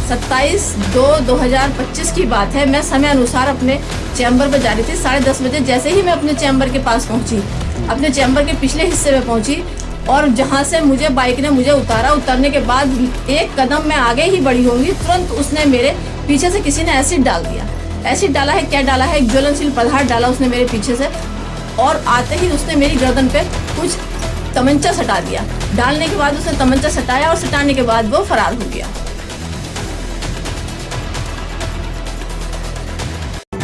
27/2/2025 की बात है। मैं समय अनुसार अपने चैम्बर पर जा रही थी। 10:30 बजे जैसे ही मैं अपने चैम्बर के पास पहुंची, अपने चैम्बर के पिछले हिस्से में पहुंची और जहां से मुझे बाइक ने मुझे उतारा, उतरने के बाद एक कदम मैं आगे ही बढ़ी होंगी, तुरंत उसने मेरे पीछे से किसी ने एसिड डाल दिया। एसिड डाला है, क्या डाला है, एक ज्वलनशील पदार्थ डाला उसने मेरे पीछे से और आते ही उसने मेरी गर्दन पे कुछ तमंचा सटा दिया। डालने के बाद उसने तमंचा सटाया और सटाने के बाद वो फरार हो गया।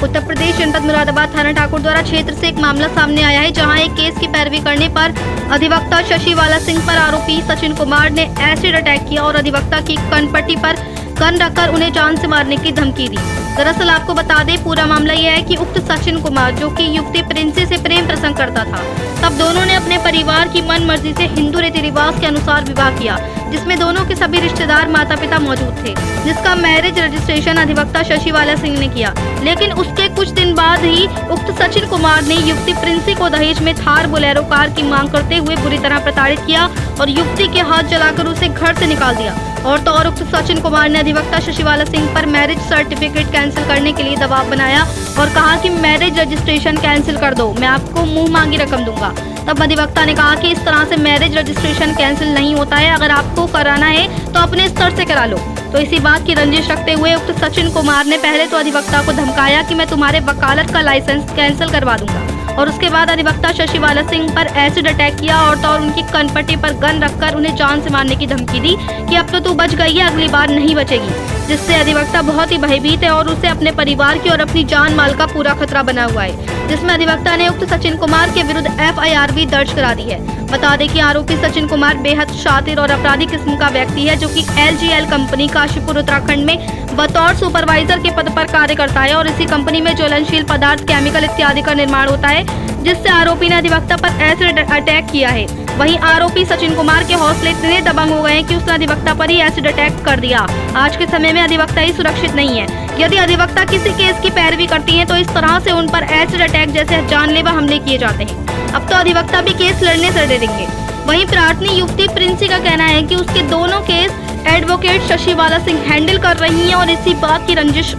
उत्तर प्रदेश जनपद मुरादाबाद थाना ठाकुर द्वारा क्षेत्र से एक मामला सामने आया है, जहां एक केस की पैरवी करने पर अधिवक्ता शशि वाला सिंह पर आरोपी सचिन कुमार ने एसिड अटैक किया और अधिवक्ता की कनपट्टी पर गन रखकर उन्हें जान से मारने की धमकी दी। दरअसल आपको बता दें, पूरा मामला यह है कि उक्त सचिन कुमार, जो कि युवती प्रिंसी से प्रेम प्रसंग करता था, तब दोनों ने अपने परिवार की मन मर्जी से हिंदू रीति रिवाज के अनुसार विवाह किया, जिसमें दोनों के सभी रिश्तेदार माता पिता मौजूद थे, जिसका मैरिज रजिस्ट्रेशन अधिवक्ता शशि वाला सिंह ने किया। लेकिन उसके कुछ दिन बाद ही उक्त सचिन कुमार ने युवती प्रिंसी को दहेज में थार बोलेरो कार की मांग करते हुए बुरी तरह प्रताड़ित किया और युवती के हाथ जलाकर उसे घर से निकाल दिया। और तो और उक्त सचिन कुमार ने अधिवक्ता शशि वाला सिंह पर मैरिज सर्टिफिकेट कैंसिल करने के लिए दबाव बनाया और कहा कि मैरिज रजिस्ट्रेशन कैंसिल कर दो, मैं आपको मुंह मांगी रकम दूंगा। तब अधिवक्ता ने कहा कि इस तरह से मैरिज रजिस्ट्रेशन कैंसिल नहीं होता है, अगर आपको कराना है तो अपने स्तर से करा लो। तो इसी बात की रंजिश रखते हुए उक्त सचिन कुमार ने पहले तो अधिवक्ता को धमकाया कि मैं तुम्हारे वकालत का लाइसेंस कैंसिल करवा दूंगा, और उसके बाद अधिवक्ता शशि वाला सिंह पर एसिड अटैक किया और तो और उनकी कनपट्टी पर गन रखकर उन्हें जान से मारने की धमकी दी कि अब तो तू बच गई है, अगली बार नहीं बचेगी, जिससे अधिवक्ता बहुत ही भयभीत है और उसे अपने परिवार की और अपनी जान माल का पूरा खतरा बना हुआ है, जिसमें अधिवक्ता ने उक्त सचिन कुमार के विरुद्ध FIR भी दर्ज करा दी है। बता दें कि आरोपी सचिन कुमार बेहद शातिर और अपराधी किस्म का व्यक्ति है, जो कि LGL कंपनी काशीपुर उत्तराखंड में बतौर सुपरवाइजर के पद पर कार्य करता है और इसी कंपनी में ज्वलनशील पदार्थ, केमिकल इत्यादि का निर्माण होता है, जिससे आरोपी ने अधिवक्ता पर एसिड अटैक किया है। वहीं आरोपी सचिन कुमार के हौसले इतने दबंग हो गए हैं कि उसने अधिवक्ता पर ही एसिड अटैक कर दिया। आज के समय में अधिवक्ता ही सुरक्षित नहीं है। यदि अधिवक्ता किसी केस की पैरवी करती हैं तो इस तरह से उन पर एसिड अटैक जैसे जानलेवा हमले किए जाते हैं। अब तो अधिवक्ता भी केस लड़ने से डरेंगे। वहीं प्रार्थनी युवती प्रिंसी का कहना है कि उसके दोनों केस एडवोकेट शशि वाला सिंह हैंडल कर रही हैं और इसी बात की रंजिश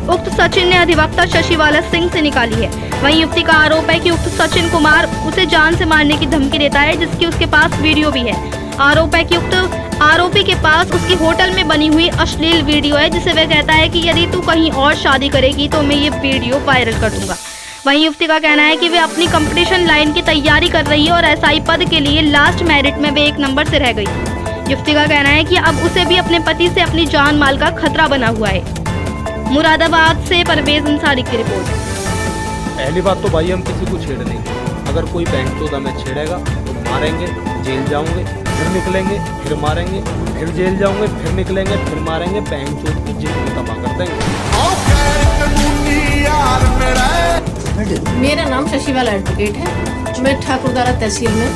उक्त सचिन ने अधिवक्ता शशि वाला सिंह से निकाली है। वहीं युवती का आरोप है कि उक्त सचिन कुमार उसे जान से मारने की धमकी देता है, जिसकी उसके पास वीडियो भी है। आरोप है कि उक्त आरोपी के पास उसकी होटल में बनी हुई अश्लील वीडियो है, जिसे वह कहता है कि यदि तू कहीं और शादी करेगी तो मैं ये वीडियो वायरल कर दूंगा। वहीं युवती का कहना है कि वे अपनी कंपटीशन लाइन की तैयारी कर रही है और SI पद के लिए लास्ट मेरिट में वे 1 नंबर से रह गई। युवती का कहना है कि अब उसे भी अपने पति से अपनी जान माल का खतरा बना हुआ है। मुरादाबाद से परवेज अंसारी की रिपोर्ट। पहली बात तो भाई हम किसी को छेड़ नहीं, अगर कोई बहनचोद हमें छेड़ेगा तो मारेंगे, जेल जाऊंगे, फिर निकलेंगे, फिर मारेंगे, फिर जेल जाऊंगे, फिर निकलेंगे, फिर मारेंगे, बहनचोद की जिंदगी तबाह कर देंगे। मेरा नाम शशि वाला एडवोकेट है। मैं ठाकुरद्वारा तहसील में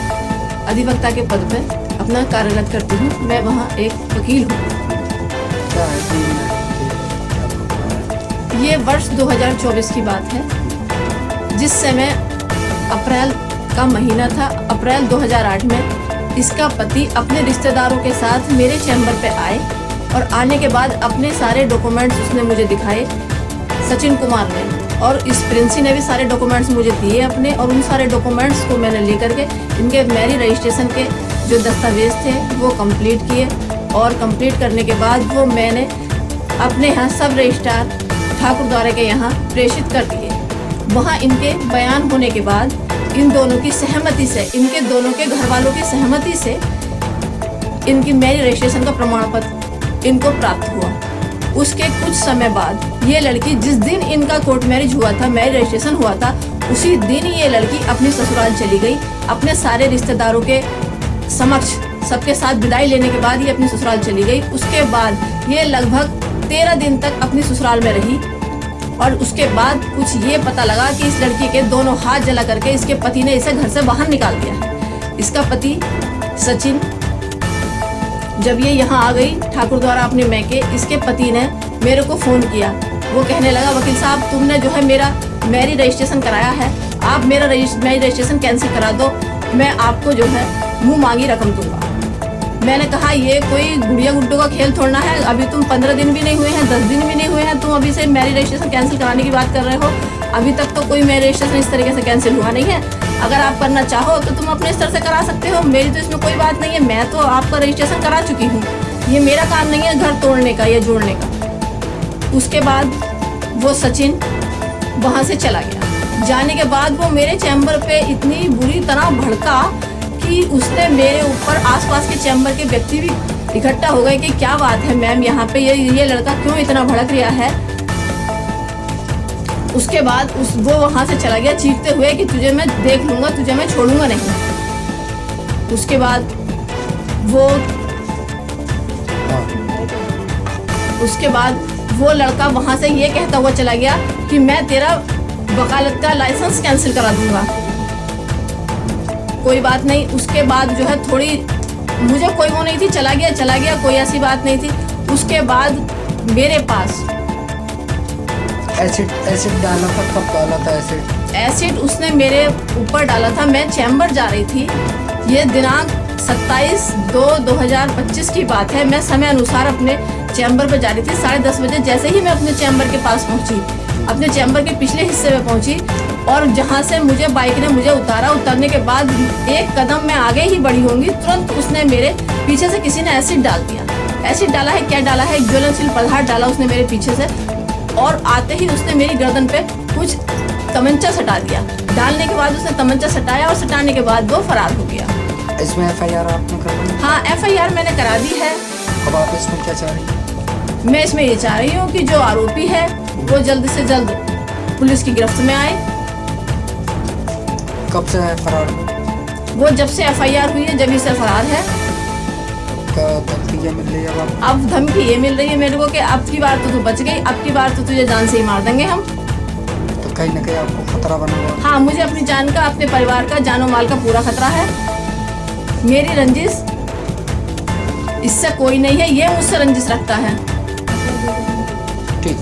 अधिवक्ता के पद पर अपना कार्यरत करती हूँ। मैं वहाँ एक वकील हूँ। ये वर्ष 2024 की बात है, जिस समय अप्रैल का महीना था। अप्रैल 2008 में इसका पति अपने रिश्तेदारों के साथ मेरे चैम्बर पे आए और आने के बाद अपने सारे डॉक्यूमेंट्स उसने मुझे दिखाए, सचिन कुमार ने, और इस प्रिंसी ने भी सारे डॉक्यूमेंट्स मुझे दिए अपने, और उन सारे डॉक्यूमेंट्स को मैंने लेकर के इनके मैरिज रजिस्ट्रेशन के जो दस्तावेज थे वो कंप्लीट किए, और कंप्लीट करने के बाद वो मैंने अपने यहाँ सब रजिस्ट्रार ठाकुरद्वारा के यहाँ प्रेषित कर दिए। वहाँ इनके बयान होने के बाद इन दोनों की सहमति से, इनके दोनों के घर वालों की सहमति से इनकी मैरिज रजिस्ट्रेशन का प्रमाण पत्र इनको प्राप्त हुआ। उसके कुछ समय बाद ये लड़की, जिस दिन इनका कोर्ट मैरिज हुआ था, मैरिज रजिस्ट्रेशन हुआ था, उसी दिन ये लड़की अपने ससुराल चली गई। अपने सारे रिश्तेदारों के समक्ष सबके साथ विदाई लेने के बाद ये अपनी ससुराल चली गई। उसके बाद ये लगभग 13 दिन तक अपनी ससुराल में रही, और उसके बाद कुछ ये पता लगा कि इस लड़की के दोनों हाथ जला करके इसके पति ने इसे घर से बाहर निकाल दिया। इसका पति सचिन, जब ये यहाँ आ गई ठाकुरद्वारा अपने मैके, इसके पति ने मेरे को फ़ोन किया। वो कहने लगा, वकील साहब तुमने जो है मेरा मैरिज रजिस्ट्रेशन कराया है, आप मेरा मैरिज रजिस्ट्रेशन कैंसिल करा दो, मैं आपको जो है मुँह मांगी रकम दूंगा। मैंने कहा ये कोई गुड़िया गुड्डू का खेल थोड़ना है, अभी तुम 15 दिन भी नहीं हुए हैं, 10 दिन भी नहीं हुए हैं, तुम अभी से मैरिज रजिस्ट्रेशन कैंसिल कराने की बात कर रहे हो। अभी तक तो कोई मैरिज रजिस्ट्रेशन इस तरीके से कैंसिल हुआ नहीं है। अगर आप करना चाहो तो तुम अपने स्तर से करा सकते हो, मेरी तो इसमें कोई बात नहीं है। मैं तो आपका रजिस्ट्रेशन करा चुकी हूँ, ये मेरा काम नहीं है घर तोड़ने का या जोड़ने का। उसके बाद वो सचिन वहाँ से चला गया। जाने के बाद वो मेरे चैम्बर पे इतनी बुरी तरह भड़का कि उसने मेरे ऊपर आसपास के चैम्बर के व्यक्ति भी इकट्ठा हो गए कि क्या बात है मैम, यहाँ पे ये लड़का क्यों इतना भड़क रहा है। उसके बाद वो वहाँ से चला गया चीखते हुए कि तुझे मैं देख लूँगा, तुझे मैं छोड़ूंगा नहीं। उसके बाद वो लड़का वहाँ से ये कहता हुआ चला गया कि मैं तेरा वकालत का लाइसेंस कैंसिल करा दूंगा। कोई बात नहीं। उसके बाद जो है थोड़ी मुझे कोई वो नहीं थी, चला गया, कोई ऐसी बात नहीं थी। उसके बाद मेरे पास एसिड डाला था, कब डाला था एसिड? एसिड उसने मेरे ऊपर डाला था। मैं चैम्बर जा रही थी, ये दिनांक 27/2/2025 की बात है। मैं समय अनुसार अपने चैम्बर पर जा रही थी 10:30 बजे। जैसे ही मैं अपने चैम्बर के पास पहुंची, अपने चैम्बर के पिछले हिस्से में पहुंची और जहां से मुझे बाइक ने मुझे उतारा, उतरने के बाद एक कदम मैं आगे ही बढ़ी होंगी, तुरंत उसने मेरे पीछे से किसी ने एसिड डाल दिया। एसिड डाला है, क्या डाला है, एक ज्वलनशील पदार्थ डाला उसने मेरे पीछे से और आते ही उसने मेरी गर्दन पे कुछ तमंचा सटा दिया। डालने के बाद उसने तमंचा सटाया और सटाने के बाद वो फरार हो गया। इसमें FIR आपने करवाई? हाँ, FIR मैंने करा दी है। अब आप इसमें क्या चाह रही हैं? मैं इसमें ये चाह रही हूँ कि जो आरोपी है वो जल्द से जल्द पुलिस की गिरफ्त में आए। कब से है फरार? वो जब से FIR हुई है जब से फरार है। धमकी ये मिल रही है अब धमकी ये मिल रही है मेरे को कि अब की बार तो तू बच गई, अब की बार तो तुझे जान से ही मार देंगे हम। तो कहीं ना कहीं आपको खतरा बना हुआ? हाँ, मुझे अपनी जान का, अपने परिवार का, जानो माल का पूरा खतरा है। मेरी रंजिश इससे कोई नहीं है, ये मुझसे रंजिश रखता है। ठीक।